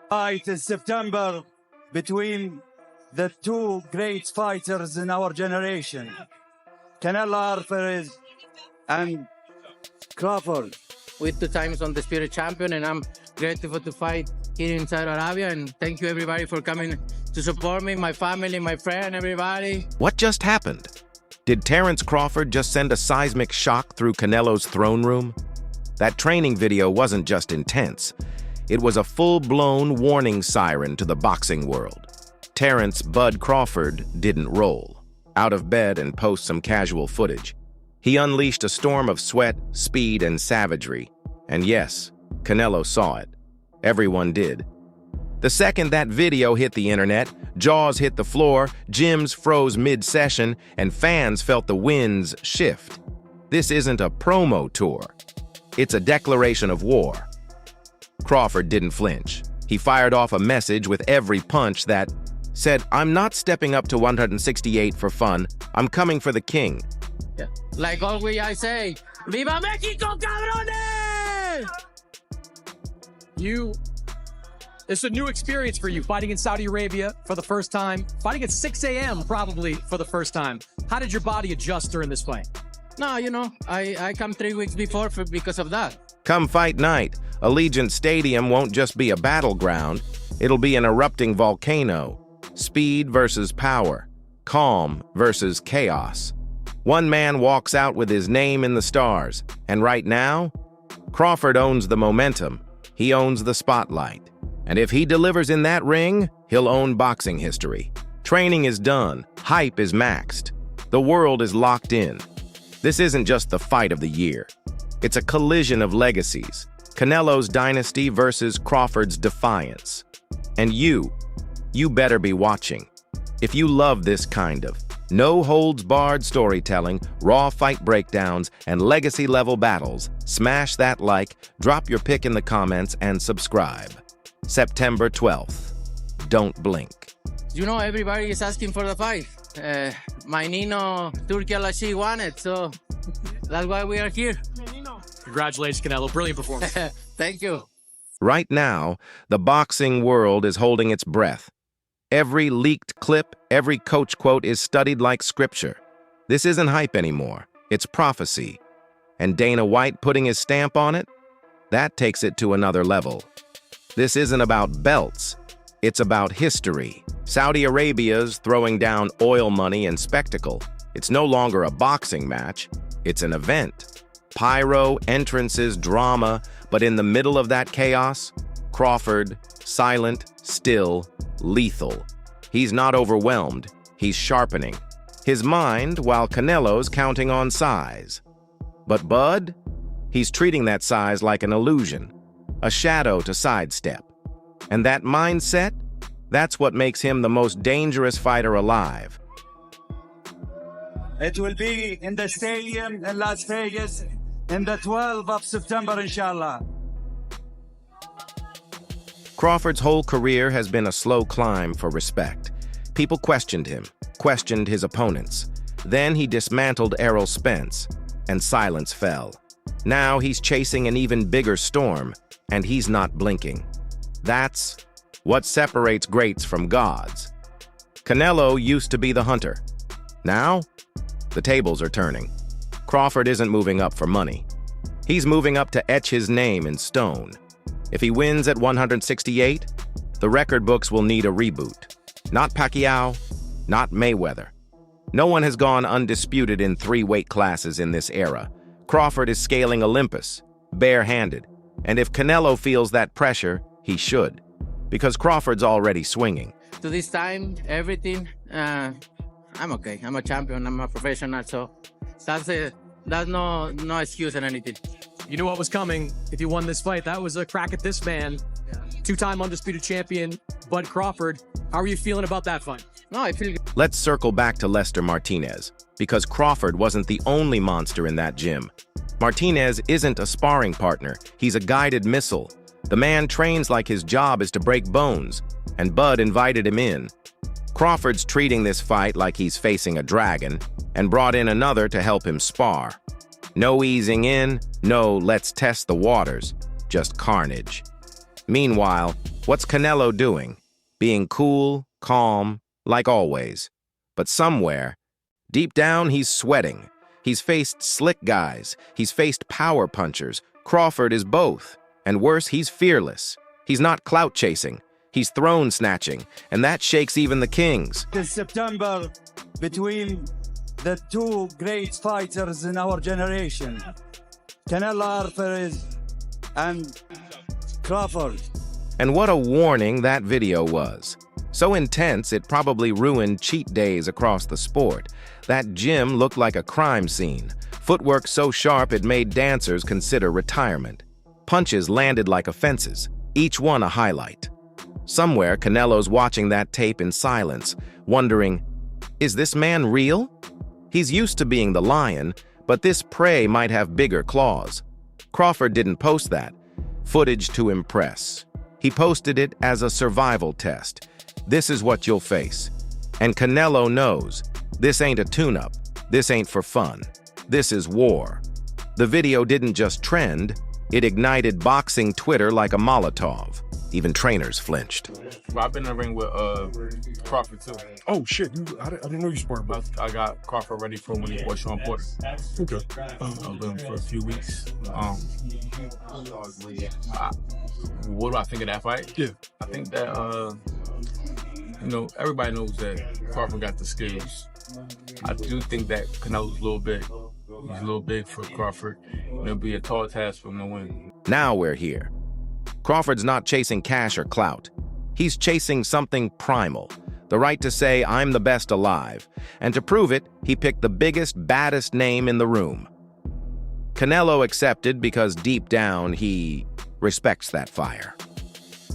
fight in September between the two great fighters in our generation, Canelo Alvarez and Crawford. With 2 times undisputed champion, and I'm grateful to fight here in Saudi Arabia. And thank you everybody for coming to support me, my family, my friend, everybody. What just happened? Did Terence Crawford just send a seismic shock through Canelo's throne room? That training video wasn't just intense. It was a full-blown warning siren to the boxing world. Terence "Bud" Crawford didn't roll out of bed and post some casual footage. He unleashed a storm of sweat, speed, and savagery. And yes, Canelo saw it. Everyone did. The second that video hit the internet, jaws hit the floor, gyms froze mid-session, and fans felt the winds shift. This isn't a promo tour. It's a declaration of war. Crawford didn't flinch. He fired off a message with every punch that said, "I'm not stepping up to 168 for fun. I'm coming for the king." Yeah. Like always I say, Viva Mexico, cabrones! It's a new experience for you, fighting in Saudi Arabia for the first time, fighting at 6 a.m. probably for the first time. How did your body adjust during this fight? No, I come 3 weeks before because of that. Come fight night, Allegiant Stadium won't just be a battleground. It'll be an erupting volcano. Speed versus power. Calm versus chaos. One man walks out with his name in the stars. And right now, Crawford owns the momentum. He owns the spotlight. And if he delivers in that ring, he'll own boxing history. Training is done. Hype is maxed. The world is locked in. This isn't just the fight of the year. It's a collision of legacies. Canelo's dynasty versus Crawford's defiance. And you better be watching. If you love this kind of no-holds-barred storytelling, raw fight breakdowns, and legacy-level battles, smash that like, drop your pick in the comments, and subscribe. September 12th. Don't blink. Everybody is asking for the fight. My Nino Turkey Al-Ashi won it, so that's why we are here. Congratulations, Canelo. Brilliant performance. Thank you. Right now, the boxing world is holding its breath. Every leaked clip, every coach quote is studied like scripture. This isn't hype anymore. It's prophecy. And Dana White putting his stamp on it? That takes it to another level. This isn't about belts. It's about history. Saudi Arabia's throwing down oil money and spectacle. It's no longer a boxing match. It's an event. Pyro, entrances, drama, but in the middle of that chaos, Crawford, silent, still, lethal. He's not overwhelmed. He's sharpening his mind while Canelo's counting on size. But Bud? He's treating that size like an illusion, a shadow to sidestep. And that mindset? That's what makes him the most dangerous fighter alive. It will be in the stadium in Las Vegas in the 12th of September, inshallah. Crawford's whole career has been a slow climb for respect. People questioned him, questioned his opponents. Then he dismantled Errol Spence, and silence fell. Now he's chasing an even bigger storm, and he's not blinking. That's what separates greats from gods. Canelo used to be the hunter. Now, the tables are turning. Crawford isn't moving up for money. He's moving up to etch his name in stone. If he wins at 168, the record books will need a reboot. Not Pacquiao, not Mayweather. No one has gone undisputed in 3 weight classes in this era. Crawford is scaling Olympus, barehanded. And if Canelo feels that pressure, he should. Because Crawford's already swinging. To this time, everything, I'm okay. I'm a champion. I'm a professional, so that's no excuse or anything. You knew what was coming if you won this fight. That was a crack at this man. 2-time undisputed champion, Bud Crawford. How are you feeling about that fight? No, I feel good. Let's circle back to Lester Martinez, because Crawford wasn't the only monster in that gym. Martinez isn't a sparring partner. He's a guided missile. The man trains like his job is to break bones, and Bud invited him in. Crawford's treating this fight like he's facing a dragon, and brought in another to help him spar. No easing in, no let's test the waters, just carnage. Meanwhile, What's Canelo doing? Being cool, calm, like always. But somewhere, deep down, he's sweating. He's faced slick guys. He's faced power punchers. Crawford is both. And worse, he's fearless. He's not clout chasing. He's throne snatching. And that shakes even the kings. This September, between the two great fighters in our generation, Canelo Alvarez and Crawford. And what a warning that video was. So intense, it probably ruined cheat days across the sport. That gym looked like a crime scene. Footwork so sharp it made dancers consider retirement. Punches landed like offenses, each one a highlight. Somewhere, Canelo's watching that tape in silence, wondering, is this man real? He's used to being the lion, but this prey might have bigger claws. Crawford didn't post that. Footage to impress. He posted it as a survival test. This is what you'll face. And Canelo knows, this ain't a tune-up. This ain't for fun. This is war. The video didn't just trend, it ignited boxing Twitter like a Molotov. Even trainers flinched. Well, I've been in the ring with Crawford too. Oh shit! I didn't know you sparred, bro. I got Crawford ready for when he fought Sean Porter. Okay. I've been for a few weeks. What do I think of that fight? Yeah. I think that everybody knows that Crawford got the skills. I do think that Canelo's a little big. He's a little big for Crawford. It'll be a tall task for him to win. Now we're here. Crawford's not chasing cash or clout. He's chasing something primal, the right to say, I'm the best alive. And to prove it, he picked the biggest, baddest name in the room. Canelo accepted because deep down, he respects that fire.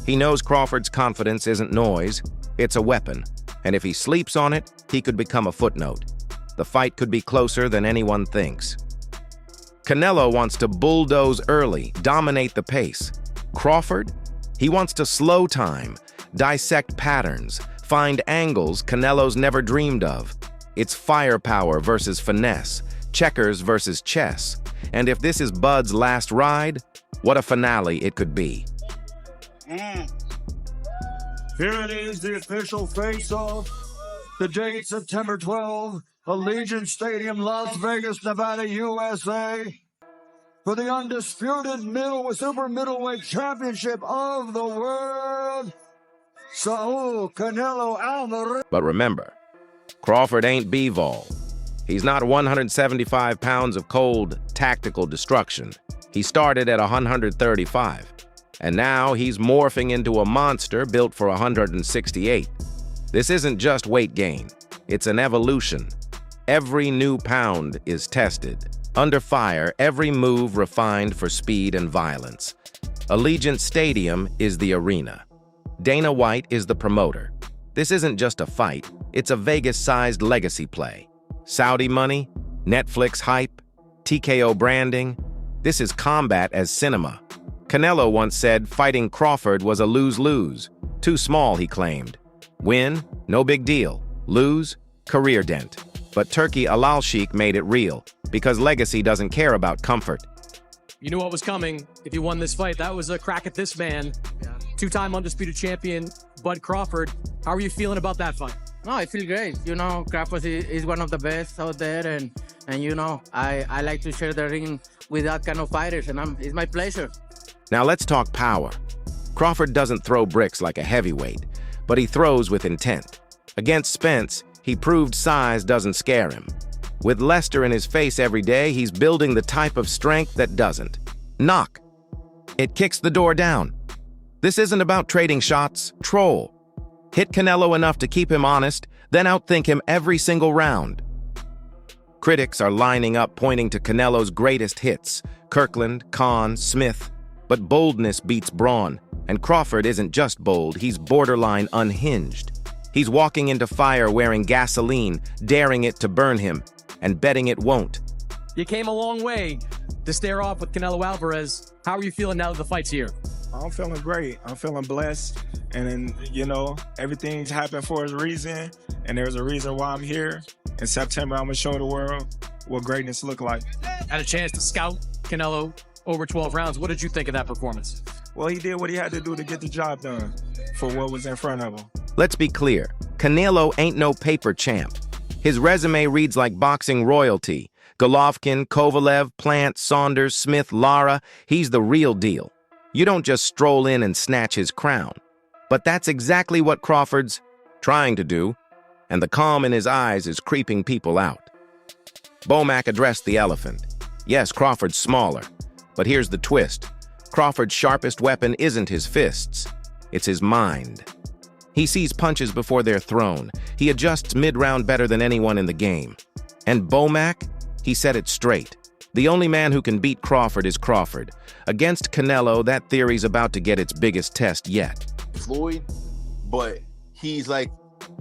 He knows Crawford's confidence isn't noise, it's a weapon. And if he sleeps on it, he could become a footnote. The fight could be closer than anyone thinks. Canelo wants to bulldoze early, dominate the pace. Crawford? He wants to slow time, dissect patterns, find angles Canelo's never dreamed of. It's firepower versus finesse, checkers versus chess. And if this is Bud's last ride, what a finale it could be. Here it is, the official face-off. The date, September 12, Allegiant Stadium, Las Vegas, Nevada, USA. For the undisputed super middleweight championship of the world, Saul Canelo Alvarez. But remember, Crawford ain't B-Vol. He's not 175 pounds of cold, tactical destruction. He started at 135, and now he's morphing into a monster built for 168. This isn't just weight gain, it's an evolution. Every new pound is tested. Under fire, every move refined for speed and violence. Allegiant Stadium is the arena. Dana White is the promoter. This isn't just a fight, it's a Vegas-sized legacy play. Saudi money, Netflix hype, TKO branding. This is combat as cinema. Canelo once said fighting Crawford was a lose-lose. Too small, he claimed. Win? No big deal. Lose? Career dent. But Turkey Al-Sheikh made it real, because legacy doesn't care about comfort. You knew what was coming if you won this fight. That was a crack at this man. Two-time undisputed champion, Bud Crawford. How are you feeling about that fight? No, I feel great. Crawford is one of the best out there, and I like to share the ring with that kind of fighters, and it's my pleasure. Now let's talk power. Crawford doesn't throw bricks like a heavyweight, but he throws with intent. Against Spence, he proved size doesn't scare him. With Lester in his face every day, he's building the type of strength that doesn't. Knock. It kicks the door down. This isn't about trading shots, troll. Hit Canelo enough to keep him honest, then outthink him every single round. Critics are lining up pointing to Canelo's greatest hits, Kirkland, Khan, Smith. But boldness beats brawn, and Crawford isn't just bold, he's borderline unhinged. He's walking into fire wearing gasoline, daring it to burn him, and betting it won't. You came a long way to stare off with Canelo Alvarez. How are you feeling now that the fight's here? I'm feeling great. I'm feeling blessed. And then, everything's happened for a reason. And there's a reason why I'm here. In September, I'm going to show the world what greatness look like. Had a chance to scout Canelo over 12 rounds. What did you think of that performance? Well, he did what he had to do to get the job done for what was in front of him. Let's be clear, Canelo ain't no paper champ. His resume reads like boxing royalty. Golovkin, Kovalev, Plant, Saunders, Smith, Lara, he's the real deal. You don't just stroll in and snatch his crown. But that's exactly what Crawford's trying to do, and the calm in his eyes is creeping people out. Bomac addressed the elephant. Yes, Crawford's smaller, but here's the twist. Crawford's sharpest weapon isn't his fists, it's his mind. He sees punches before they're thrown. He adjusts mid-round better than anyone in the game. And Bomac, he said it straight. The only man who can beat Crawford is Crawford. Against Canelo, that theory's about to get its biggest test yet. Floyd, but he's like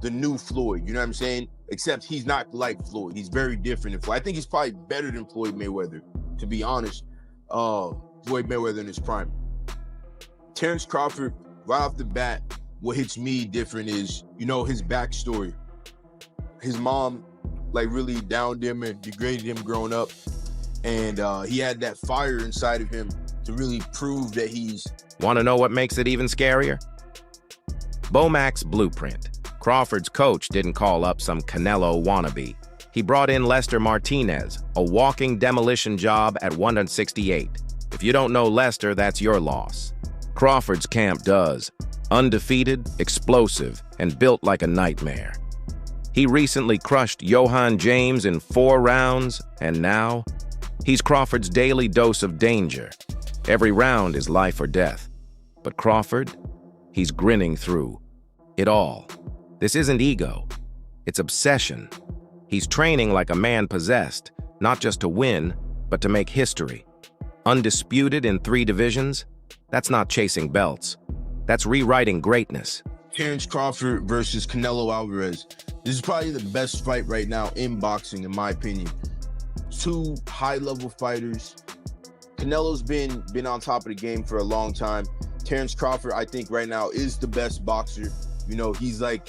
the new Floyd, you know what I'm saying? Except he's not like Floyd. He's very different than Floyd. I think he's probably better than Floyd Mayweather, to be honest. Floyd Mayweather in his prime. Terence Crawford, right off the bat, what hits me different is, you know, his backstory. His mom, like, really downed him and degraded him growing up. And he had that fire inside of him to really prove that he's... Want to know what makes it even scarier? Bomac's blueprint. Crawford's coach didn't call up some Canelo wannabe. He brought in Lester Martinez, a walking demolition job at 168. If you don't know Lester, that's your loss. Crawford's camp does. Undefeated, explosive, and built like a nightmare. He recently crushed Johann James in 4 rounds, and now he's Crawford's daily dose of danger. Every round is life or death. But Crawford, he's grinning through it all. This isn't ego, it's obsession. He's training like a man possessed, not just to win, but to make history. Undisputed in 3 divisions, that's not chasing belts. That's rewriting greatness. Terence Crawford versus Canelo Alvarez. This is probably the best fight right now in boxing, in my opinion. 2 high-level fighters. Canelo's been on top of the game for a long time. Terence Crawford, I think right now, is the best boxer. You know, he's it'll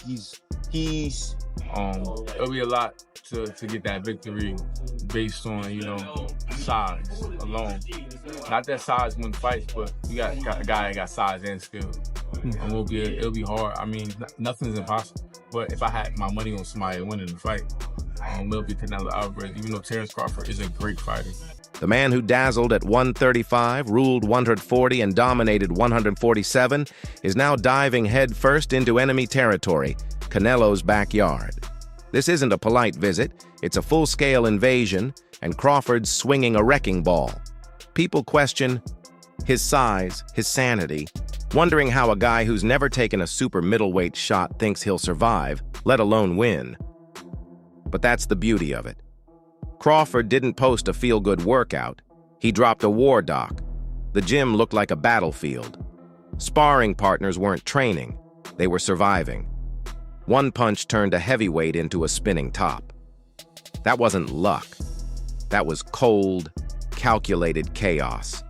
be a lot to get that victory based on, you know, size alone. Not that size wins fights, but you got a guy that got size and skill. And it'll be hard. I mean, nothing's impossible. But if I had my money on somebody winning the fight, it'll be Canelo Alvarez, even though Terence Crawford is a great fighter. The man who dazzled at 135, ruled 140, and dominated 147 is now diving headfirst into enemy territory, Canelo's backyard. This isn't a polite visit, it's a full-scale invasion, and Crawford's swinging a wrecking ball. People question his size, his sanity, wondering how a guy who's never taken a super middleweight shot thinks he'll survive, let alone win. But that's the beauty of it. Crawford didn't post a feel-good workout. He dropped a war doc. The gym looked like a battlefield. Sparring partners weren't training. They were surviving. One punch turned a heavyweight into a spinning top. That wasn't luck. That was cold, calculated chaos.